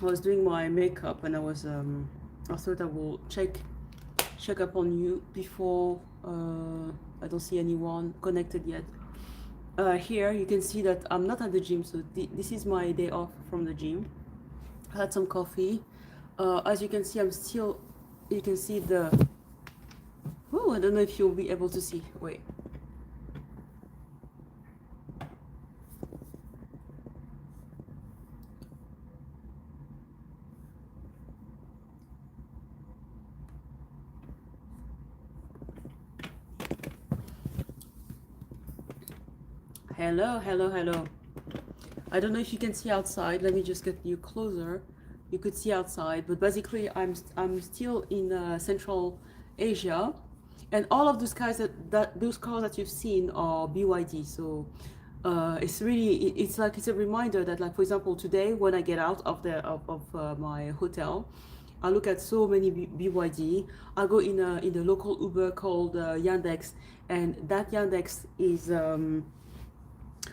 I was doing my makeup and I thought I will check up on you before I don't see anyone connected yet. Here you can see that I'm not at the gym, so this is my day off from the gym. I had some coffee. As you can see, you can see the, oh, I don't know if you'll be able to see. Wait. Hello, hello, hello. I don't know if you can see outside. Let me just get you closer. You could see outside, but basically I'm still in Central Asia, and all of those cars those cars that you've seen are BYD. So it's really it's like it's a reminder that, like, for example, today when I get out of my hotel, I look at so many BYD. I go in the local Uber called Yandex, and that Yandex is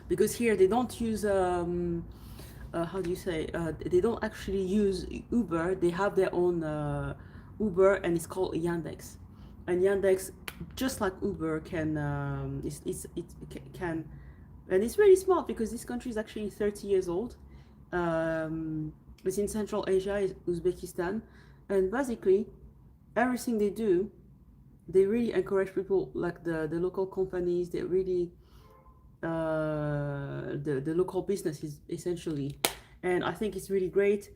because here they don't use how do you say, they don't actually use Uber. They have their own Uber, and it's called Yandex. And Yandex, just like Uber, can it can, and it's really smart because this country is actually 30 years old. It's in Central Asia, it's Uzbekistan, and basically everything they do, they really encourage people, like the local companies. They really the local businesses essentially, and I think it's really great.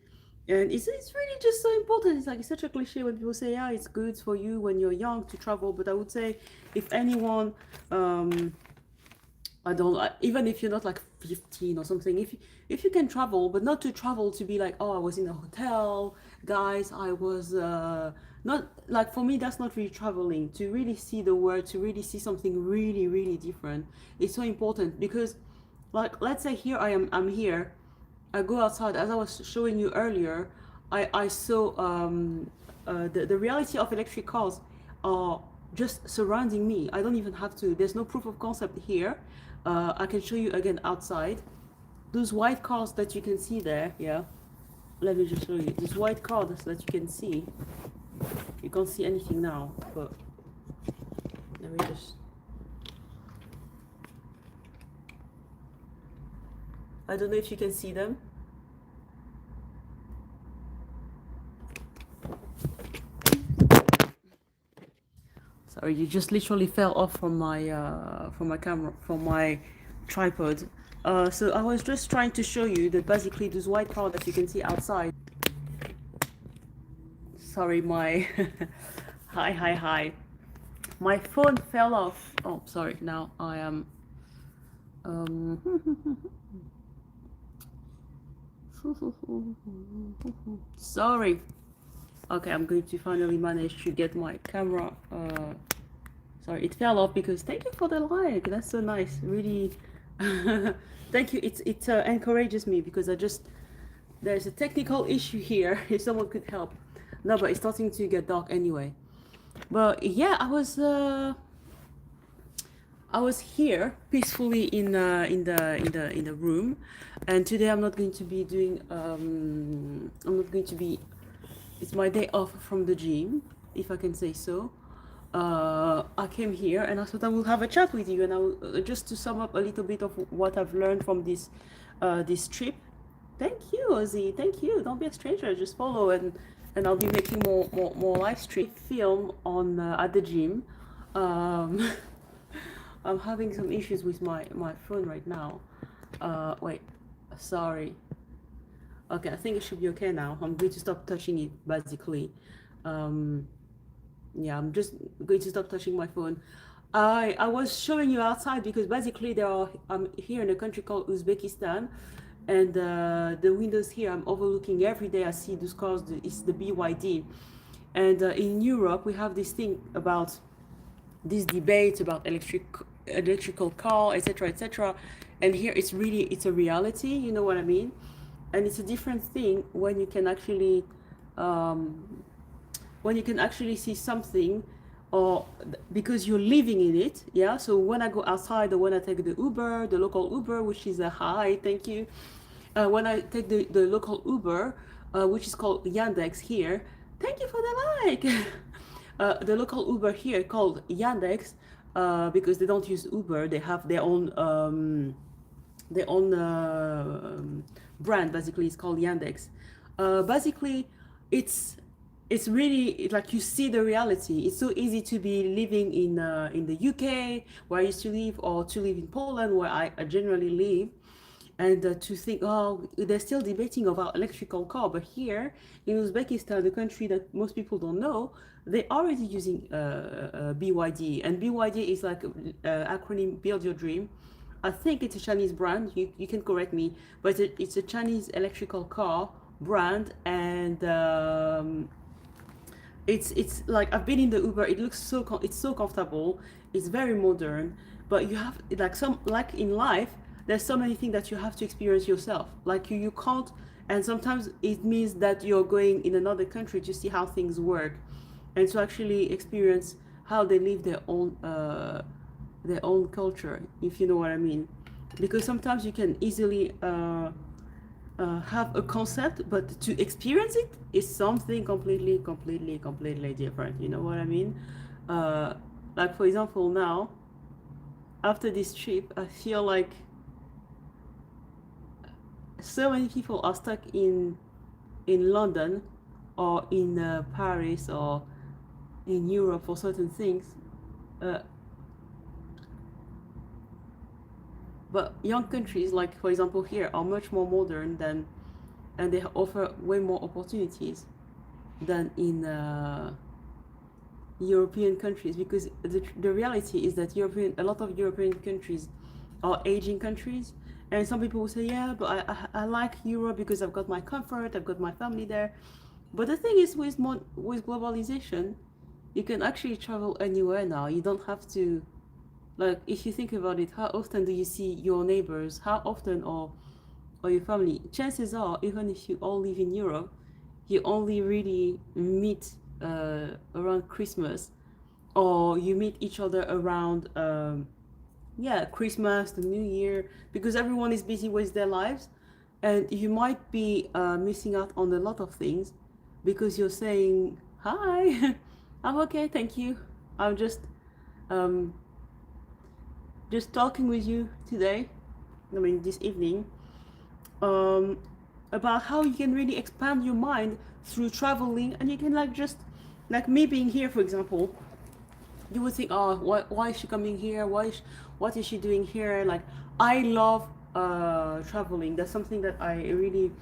And it's really just so important. It's like, it's such a cliche when people say, yeah, it's good for you when you're young to travel, but I would say, if anyone, I don't even if you're not like 15 or something, if you can travel, but not to travel to be like, oh, I was in a hotel, guys, I was not like, for me that's not really traveling. To really see the world, to really see something really really different, it's so important. Because, like, let's say here I'm here, I go outside, as I was showing you earlier, I saw the reality of electric cars are just surrounding me. I don't even have to, there's no proof of concept here. I can show you again outside. Those white cars that you can see there, yeah. Let me just show you. These white cars that you can see. You can't see anything now, but let me just. I don't know if you can see them. Sorry, you just literally fell off from my camera, from my tripod. So I was just trying to show you that basically those white cars that you can see outside. Sorry, my hi. My phone fell off. Oh, sorry. Now I am. Sorry. Okay, I'm going to finally manage to get my camera. Sorry, it fell off because, thank you for the like. That's so nice. Really, thank you. It encourages me because there's a technical issue here. If someone could help. No, but it's starting to get dark anyway. But yeah, I was here peacefully in the room, and today I'm not going to be doing. I'm not going to be. It's my day off from the gym, if I can say so. I came here and I thought I will have a chat with you, and I will, just to sum up a little bit of what I've learned from this trip. Thank you, Ozzy. Thank you. Don't be a stranger. Just follow, and I'll be making more live stream film on at the gym. Um, I'm having some issues with my phone right now. Wait, sorry. Okay, I think it should be okay now. I'm going to stop touching it, basically. Um, yeah, I'm just going to stop touching my phone. I was showing you outside because basically I'm here in a country called Uzbekistan, and the windows here I'm overlooking every day. I see those cars. It's the BYD, and in Europe we have this thing about this debate about electrical car, etc., etc. And here it's a reality. You know what I mean? And it's a different thing when you can actually um, see something, or because you're living in it. Yeah, so when I go outside, or when I take the Uber, the local Uber, which is a hi, thank you, when I take the local Uber, which is called Yandex here. Thank you for the like. The local Uber here called Yandex, because they don't use Uber. They have their own brand. Basically, it's called Yandex. Basically, it's really like you see the reality. It's so easy to be living in the UK where I used to live, or to live in Poland where I generally live, and to think, oh, they're still debating about electrical car, but here in Uzbekistan, the country that most people don't know, they're already using BYD, and BYD is like acronym Build Your Dream. I think it's a Chinese brand. You can correct me, but it's a Chinese electrical car brand, and it's like I've been in the Uber. It looks it's so comfortable. It's very modern, but you have like some like in life. There's so many things that you have to experience yourself. Like you can't, and sometimes it means that you're going in another country to see how things work, and to actually experience how they live their own culture, if you know what I mean. Because sometimes you can easily have a concept, but to experience it is something completely different. You know what I mean? Like for example, now after this trip, I feel like so many people are stuck in London, or in Paris, or in Europe for certain things. Uh, but young countries, like for example here, are much more modern than, and they offer way more opportunities than in European countries, because the reality is that a lot of European countries are aging countries, and some people will say, yeah, but I like Europe because I've got my comfort, I've got my family there. But the thing is, with globalization, you can actually travel anywhere now. You don't have to, like, if you think about it, how often do you see your neighbors? How often, or your family? Chances are, even if you all live in Europe, you only really meet around Christmas, or you meet each other around yeah, Christmas, the New Year, because everyone is busy with their lives, and you might be missing out on a lot of things because you're saying hi. I'm okay, thank you. I'm um just talking with you today, I mean this evening, um about how you can really expand your mind through traveling, and you can like just like me being here, for example. You would think, oh, why is she coming here? What is she doing here? Like, I love traveling. That's something that I really,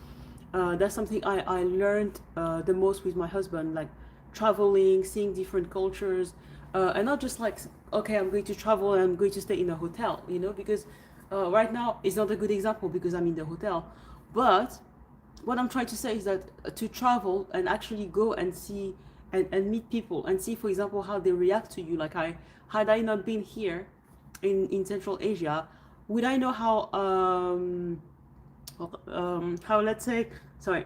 that's something I learned the most with my husband. Like, traveling, seeing different cultures, and not just like, okay, I'm going to travel and I'm going to stay in a hotel, you know, because right now it's not a good example because I'm in the hotel. But what I'm trying to say is that to travel and actually go and see and meet people and see, for example, how they react to you. Like had I not been here in Central Asia, would I know how, let's say, sorry,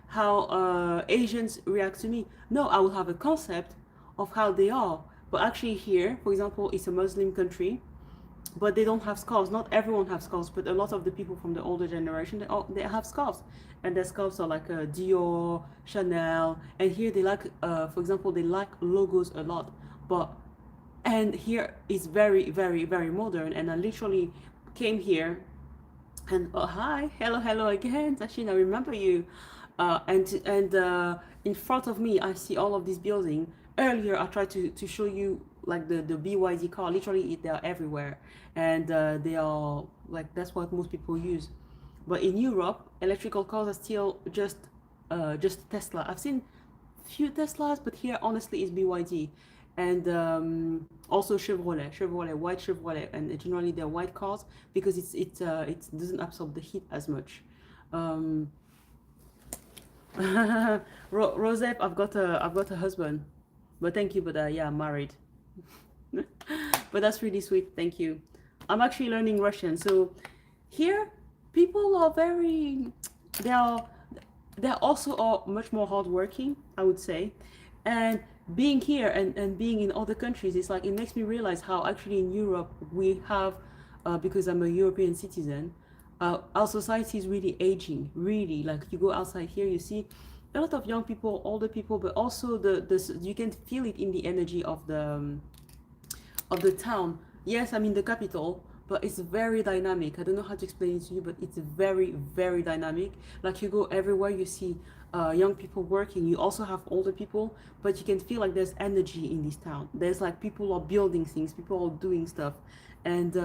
how Asians react to me? No, I will have a concept of how they are. But actually here, for example, it's a Muslim country, but they don't have scarves. Not everyone has scarves, but a lot of the people from the older generation, they have scarves, and their scarves are like Dior, Chanel, and here they like, for example, they like logos a lot. But and here it's very modern, and I literally came here, and oh hi, hello again, Tashin, I remember you, and in front of me I see all of these buildings. Earlier I tried to show you like the BYD car. Literally they are everywhere, and they are like, that's what most people use. But in Europe, electrical cars are still just Tesla. I've seen few Teslas, but here honestly it's BYD, and also Chevrolet, white Chevrolet, and generally they're white cars because it doesn't absorb the heat as much. Um, Rosep, I've got a husband, but thank you, but yeah, I'm married. But that's really sweet, thank you. I'm actually learning Russian, so here people are very, they are they're also are much more hardworking, I would say. And being here and being in other countries, it's like it makes me realize how actually in Europe we have, because I'm a European citizen, Our society is really aging, really. Like you go outside here, you see a lot of young people, older people, but also the you can feel it in the energy of the town. Yes, I'm in the capital, but it's very dynamic. I don't know how to explain it to you, but it's very, very dynamic. Like you go everywhere, you see young people working. You also have older people, but you can feel like there's energy in this town. There's like people are building things, people are doing stuff, and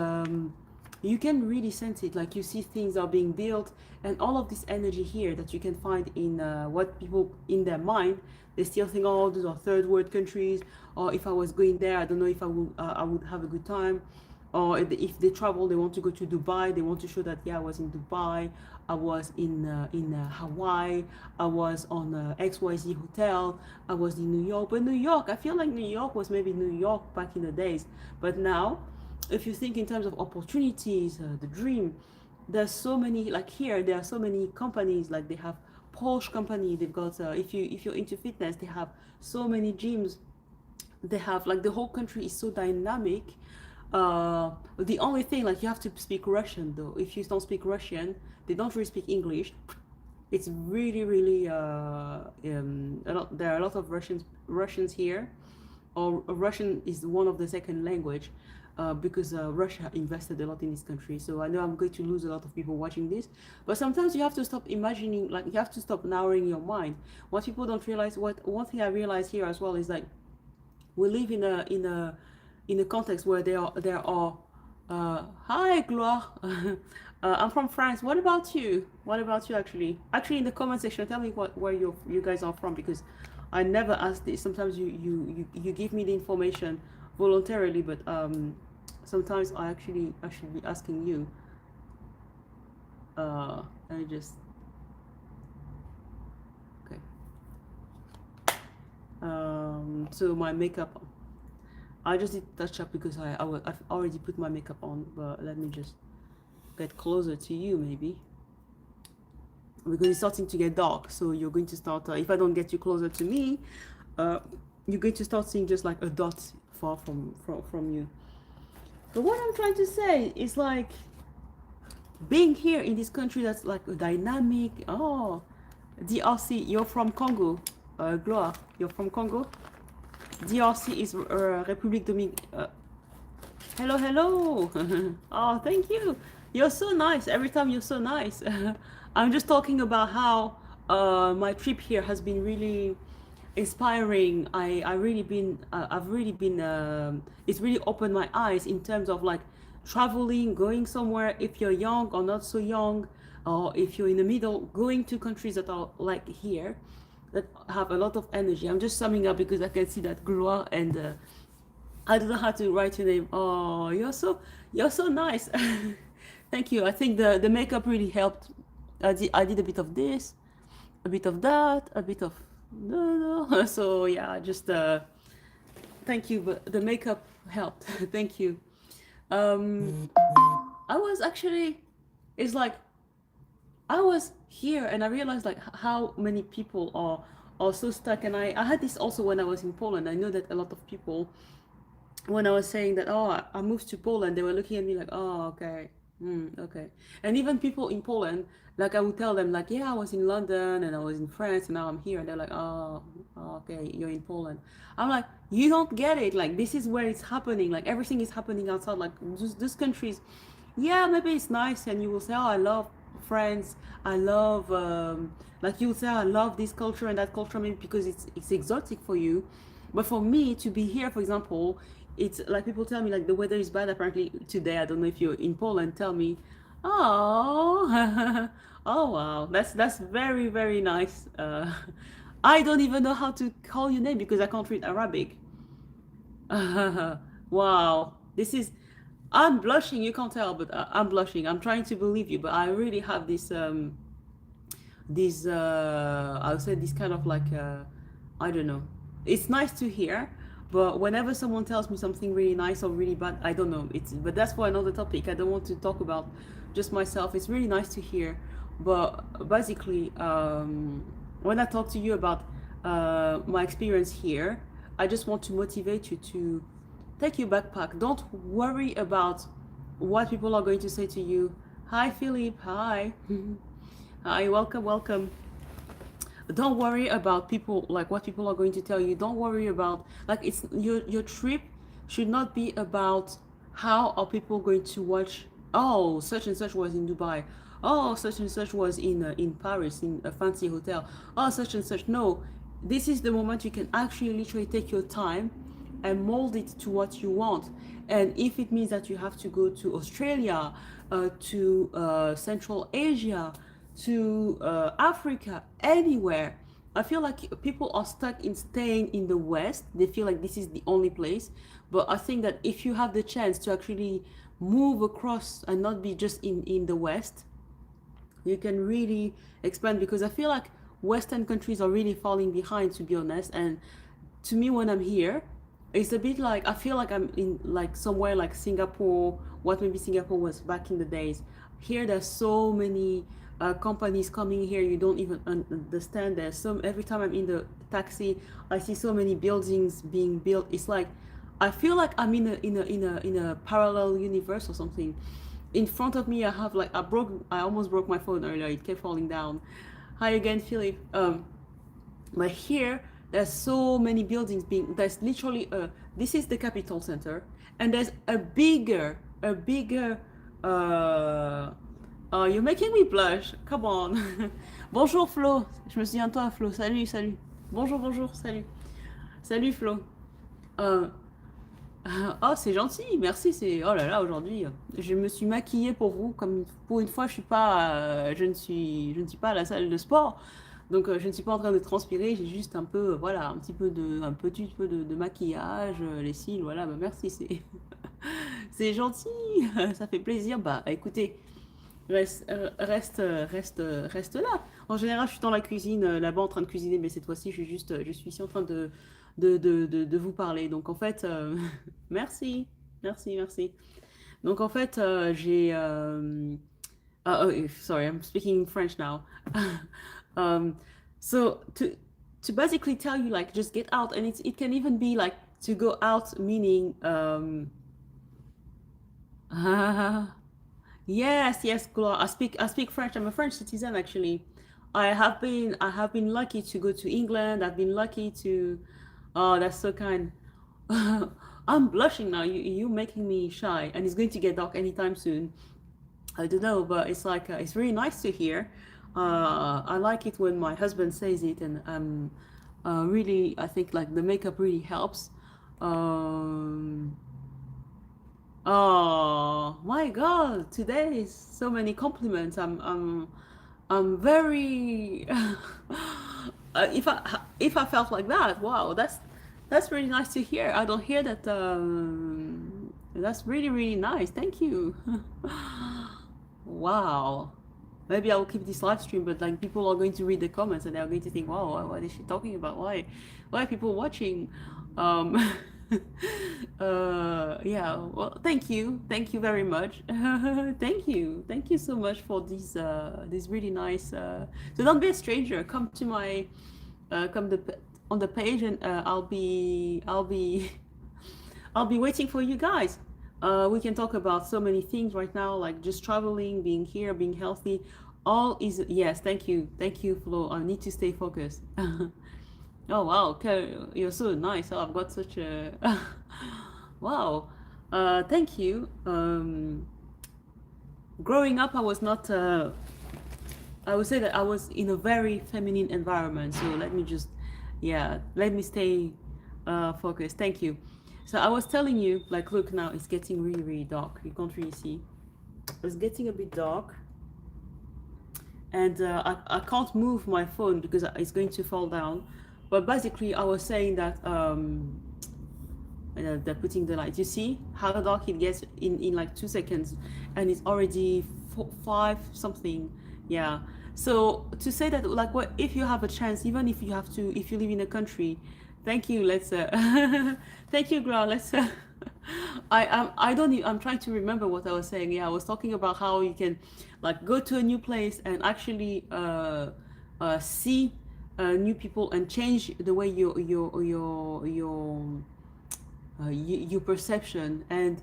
you can really sense it. Like you see things are being built, and all of this energy here that you can find in what people in their mind, they still think, oh, those are third world countries, or if I was going there, I don't know if I would have a good time, or if they travel, they want to go to Dubai, they want to show that, yeah, I was in Dubai, I was in Hawaii, I was on XYZ hotel, I was in New York. But New York, I feel like New York was maybe New York back in the days, but now if you think in terms of opportunities, the dream, there's so many, like here there are so many companies, like they have Porsche company, they've got if you're into fitness, they have so many gyms, they have like the whole country is so dynamic. The only thing, like, you have to speak Russian though. If you don't speak Russian, they don't really speak English. It's really really there are a lot of Russians here, or Russian is one of the second language, because Russia invested a lot in this country. So I know I'm going to lose a lot of people watching this, but sometimes you have to stop imagining, like you have to stop narrowing your mind. What people don't realize, what one thing I realize here as well is like we live in a context where there are hi Gloire. I'm from France. What about you? What about you actually? Actually, in the comment section, tell me where you guys are from, because I never ask this. Sometimes you give me the information voluntarily, but sometimes I should be asking you. I just okay. So my makeup, I just did touch up because I've already put my makeup on, but let me just get closer to you maybe, because it's starting to get dark. So you're going to start, if I don't get you closer to me, you're going to start seeing just like a dot far from you. But what I'm trying to say is like being here in this country that's like a dynamic. Oh, DRC, you're from Congo, Gloire, you're from Congo. DRC is Republic Dominicaine. Hello, hello. Oh, thank you. You're so nice. Every time you're so nice. I'm just talking about how my trip here has been really inspiring. I've really been it's really opened my eyes in terms of like traveling, going somewhere, if you're young or not so young, or if you're in the middle, going to countries that are like here, that have a lot of energy. I'm just summing up because I can see that Gloire, and I don't know how to write your name. Oh, you're so nice. Thank you. I think the makeup really helped. I did a bit of this, a bit of that, a bit of no. So yeah, just thank you. But the makeup helped. Thank you. I was actually, it's like I was here and I realized like how many people are so stuck. And I had this also when I was in Poland. I know that a lot of people, when I was saying that, oh, I moved to Poland, they were looking at me like, oh, okay, okay. And even people in Poland, like I would tell them like, yeah, I was in London and I was in France and now I'm here, and they're like, oh, okay, you're in Poland. I'm like, you don't get it. Like this is where it's happening. Like everything is happening outside. Like just these countries, yeah, maybe it's nice, and you will say, oh, I love France, I love like you will say, I love this culture and that culture, maybe because it's exotic for you. But for me to be here, for example, it's like people tell me like the weather is bad apparently today. I don't know if you're in Poland, tell me, oh, oh wow, that's very very nice. I don't even know how to call your name because I can't read Arabic. Wow, this is, I'm blushing, you can't tell, but I'm blushing. I'm trying to believe you, but I really have this I would say this kind of like I don't know. It's nice to hear, but whenever someone tells me something really nice or really bad, I don't know. It's, but that's for another topic. I don't want to talk about just myself. It's really nice to hear, but basically, when I talk to you about my experience here, I just want to motivate you to take your backpack. Don't worry about what people are going to say to you, Hi, Philip. Hi. Hi, welcome, welcome. Don't worry about people, like what people are going to tell you. Don't worry about, like, it's your trip should not be about how are people going to watch. Oh, such and such was in Dubai. Oh, such and such was in Paris in a fancy hotel. Oh, such and such. No, this is the moment you can actually literally take your time and mold it to what you want. And if it means that you have to go to Australia, to Central Asia, to Africa, anywhere, I feel like people are stuck in staying in the West. They feel like this is the only place. But I think that if you have the chance to actually move across and not be just in the West, you can really expand, because I feel like Western countries are really falling behind, to be honest. And to me, when I'm here, it's a bit like I feel like I'm in like somewhere like Singapore, what maybe Singapore was back in the days. Here there's so many companies coming here, you don't even understand. There's some, every time I'm in the taxi, I see so many buildings being built. It's like I feel like I'm in a parallel universe or something. In front of me I have like I almost broke my phone earlier, it kept falling down. Hi again, Philip. But here there's so many buildings being, there's literally a, this is the capital center, and there's a bigger you're making me blush, come on. Bonjour Flo, je me souviens de toi Flo, salut, salut. Bonjour, bonjour, salut. Salut Flo. euh, Oh, c'est gentil, merci. C'est, oh là là, aujourd'hui, je me suis maquillée pour vous. Comme pour une fois, je suis pas, je ne suis pas à la salle de sport, donc je ne suis pas en train de transpirer. J'ai juste un peu, voilà, un petit peu de maquillage, les cils, voilà. Bah, merci, c'est, c'est gentil, ça fait plaisir. Bah, écoutez, reste là. En général, je suis dans la cuisine, là-bas en train de cuisiner, mais cette fois-ci, je suis ici en train de vous parler. Donc en fait, merci, merci, merci. Donc en fait, oh, sorry, I'm speaking French now. um, so to basically tell you, like, just get out, and it can even be like to go out, meaning yes, yes, Gloire. I speak French. I'm a French citizen actually. I have been lucky to go to England. I've been lucky to, oh, that's so kind. I'm blushing now. You making me shy, and it's going to get dark anytime soon. I don't know, but it's like it's really nice to hear. I like it when my husband says it, and really, I think like the makeup really helps. Um, Oh my God! Today is so many compliments. I'm very. If I felt like that, wow, that's really nice to hear. I don't hear that. That's really really nice. Thank you. Wow. Maybe I'll keep this live stream, but like people are going to read the comments and they're going to think, wow, what is she talking about? Why are people watching? Um, yeah. Well, thank you very much. Thank you so much for these really nice. So don't be a stranger. Come to my, come on the page, and I'll be I'll be waiting for you guys. We can talk about so many things right now, like just traveling, being here, being healthy. All is, yes. Thank you, Flo. I need to stay focused. Oh wow, okay, you're so nice. Oh, I've got such a wow. Thank you. Growing up, I was not. I would say that I was in a very feminine environment. So let me just, yeah, let me stay focused. Thank you. So I was telling you, like, look, now it's getting really, really dark. You can't really see. It's getting a bit dark, and I can't move my phone because it's going to fall down. But basically, I was saying that they're putting the light. You see how dark it gets in like 2 seconds, and it's already five something. Yeah. So to say that, like, what if you have a chance, even if you have to, if you live in a country. Thank you. Let's. Thank you, Gra. Let's. I don't. I'm trying to remember what I was saying. Yeah, I was talking about how you can, like, go to a new place and actually see new people and change the way your perception. And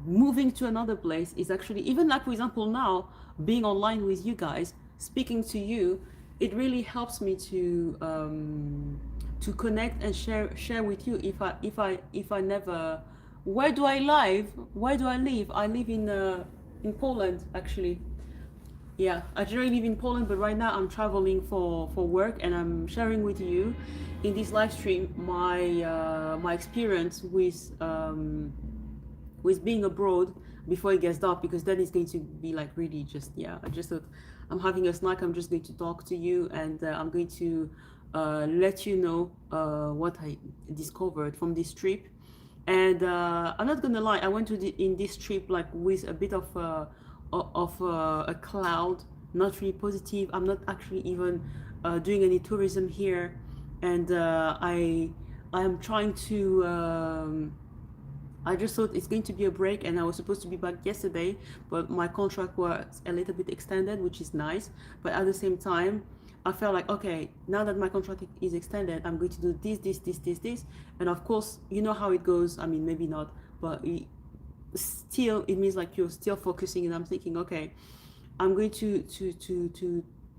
moving to another place is actually, even like for example now, being online with you guys, speaking to you, it really helps me to connect and share with you. If I never, where do I live? Where do I live? I live in Poland actually. Yeah, I generally live in Poland, but right now I'm traveling for work, and I'm sharing with you in this live stream my experience with being abroad before it gets dark, because then it's going to be like really just, yeah, I just thought I'm having a snack, I'm just going to talk to you, and I'm going to let you know what I discovered from this trip. And I'm not gonna lie, I went in this trip like with a bit of a cloud, not really positive. I'm not actually even doing any tourism here, and I am trying to I just thought it's going to be a break, and I was supposed to be back yesterday, but my contract was a little bit extended, which is nice. But at the same time, I felt like, okay, now that my contract is extended, I'm going to do this. And of course, you know how it goes. I mean, maybe not, but still, it means like you're still focusing. And I'm thinking, okay, I'm going to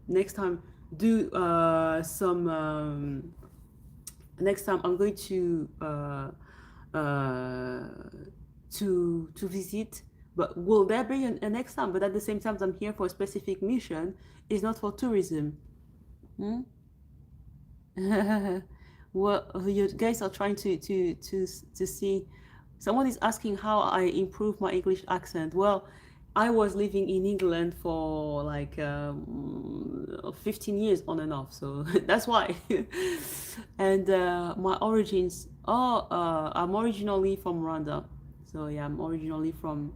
next time do some. Next time, I'm going uh, to visit. But will there be a next time? But at the same time, I'm here for a specific mission. It's not for tourism. Hmm? Well, you guys are trying to see. Someone is asking how I improve my English accent. Well, I was living in England for like 15 years on and off, so that's why. And my origins. Oh, I'm originally from Rwanda. So yeah, I'm originally from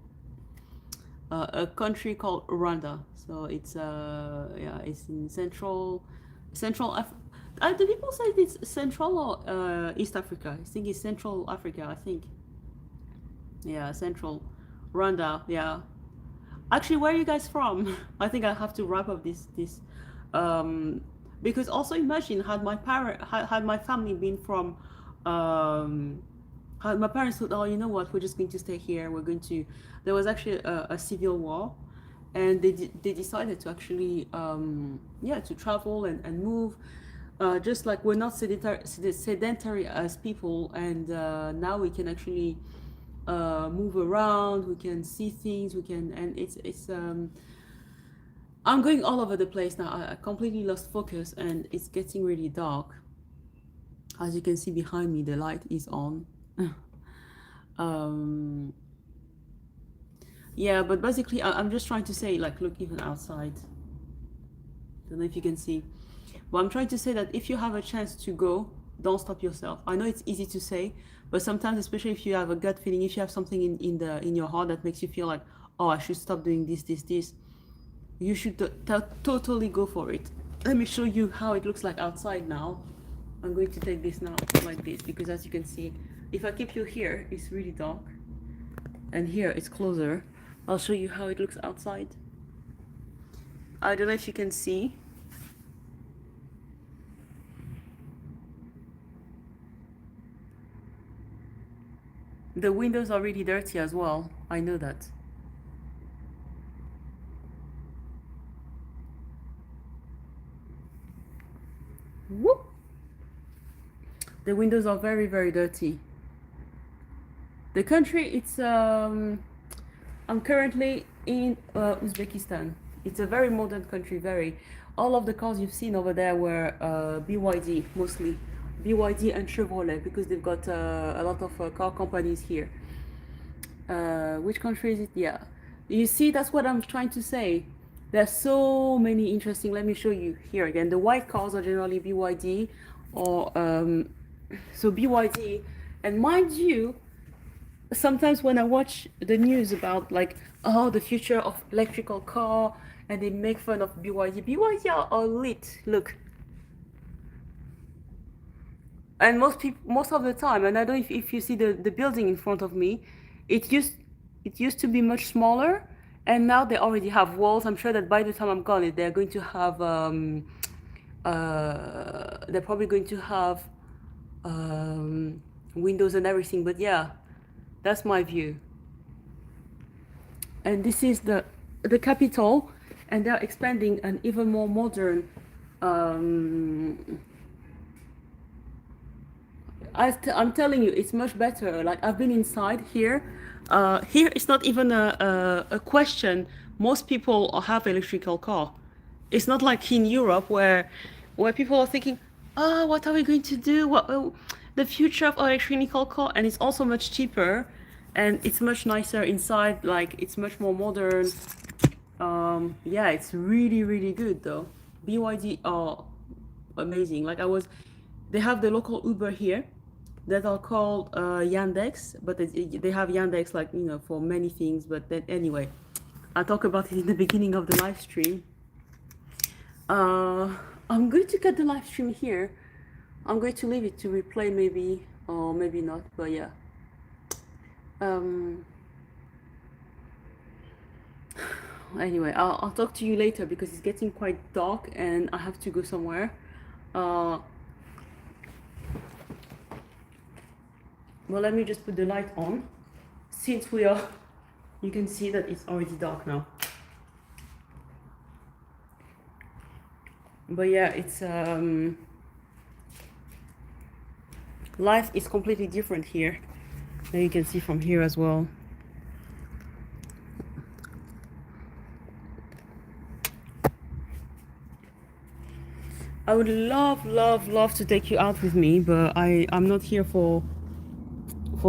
a country called Rwanda. So it's yeah, it's in Central Africa. Do people say it's Central or East Africa? I think it's Central Africa. I think, yeah, Central Rwanda. Yeah. Actually, where are you guys from? I think I have to wrap up this, um, because also imagine had my family been from, um, had my parents thought, oh, you know what, we're just going to stay here. We're going to. There was actually a civil war, and they decided to actually yeah, to travel and move. Just like we're not sedentary as people, and now we can actually move around, we can see things, we can, and it's I'm going all over the place now. I completely lost focus, and it's getting really dark. As you can see behind me, the light is on. um yeah, but basically I'm just trying to say, like, look, even outside, don't know if you can see, but I'm trying to say that if you have a chance to go, don't stop yourself. I know it's easy to say, but sometimes, especially if you have a gut feeling, if you have something in your heart that makes you feel like, oh, I should stop doing this, you should totally go for it. Let me show you how it looks like outside now. I'm going to take this now like this, because as you can see, if I keep you here, it's really dark, and here it's closer. I'll show you how it looks outside. I don't know if you can see. The windows are really dirty as well. I know that. Whoop. The windows are very, very dirty. The country, it's I'm currently in Uzbekistan. It's a very modern country, very. All of the cars you've seen over there were BYD, mostly. BYD and Chevrolet, because they've got a lot of car companies here. Which country is it? Yeah. You see, that's what I'm trying to say. There's so many interesting. Let me show you here again. The white cars are generally BYD, or so BYD. And mind you, sometimes when I watch the news about, like, oh, the future of electrical car, and they make fun of BYD are lit. Look, and most of the time, and I don't know if you see the building in front of me, it used to be much smaller, and now they already have walls. I'm sure that by the time I'm gone, they're going to have they're probably going to have windows and everything. But yeah, that's my view. and this is the capital, and they're expanding an even more modern. I'm telling you, it's much better. Like I've been inside here. Here it's not even a question. Most people have electrical car. It's not like in Europe where people are thinking, oh, what are we going to do? What the future of electrical car? And it's also much cheaper, and it's much nicer inside. Like it's much more modern. Yeah, it's really good though. BYD are amazing. Like they have the local Uber here that are called Yandex, but they have Yandex like for many things. But then anyway, I'll talk about it in the beginning of the live stream. I'm going to cut the live stream here. I'm going to leave it to replay maybe or maybe not, but yeah. Anyway, I'll talk to you later because it's getting quite dark and I have to go somewhere. Well, let me just put the light on. Since you can see that it's already dark now. But yeah, it's life is completely different here. And you can see from here as well. I would love to take you out with me, but I'm not here for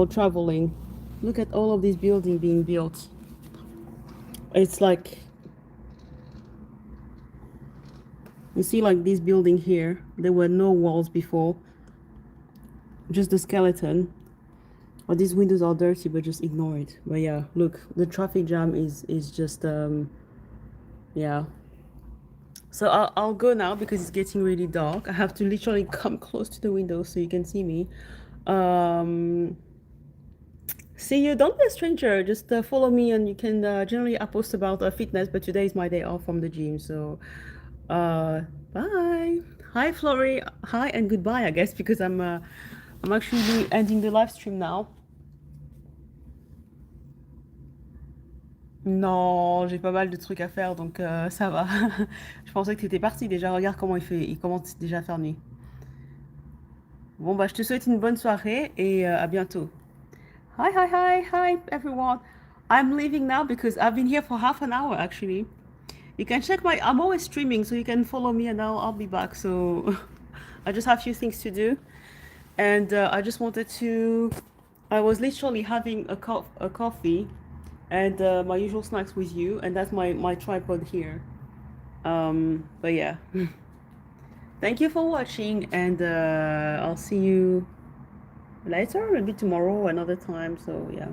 traveling. Look at all of these buildings being built. It's like, you see like this building here, there were no walls before, just the skeleton. Well, these windows are dirty, but just ignore it. But yeah, look, the traffic jam is just yeah. So I'll go now because it's getting really dark. I have to literally come close to the window so you can see me. See you. Don't be a stranger. Just follow me, and you can generally I post about fitness. But today is my day off from the gym, so bye. Hi, Flory. Hi and goodbye, I guess, because I'm actually ending the live stream now. Non, j'ai pas mal de trucs à faire, donc ça va. Je pensais que tu étais parti déjà. Regarde comment il commence déjà à faire nuit. Bon, bah, je te souhaite une bonne soirée et à bientôt. Hi, everyone. I'm leaving now because I've been here for half an hour, actually. You can check I'm always streaming, so you can follow me and I'll be back. So I just have a few things to do. And I just wanted I was literally having a coffee and my usual snacks with you, and that's my tripod here. But yeah. Thank you for watching, and I'll see you later, maybe tomorrow, another time. So yeah.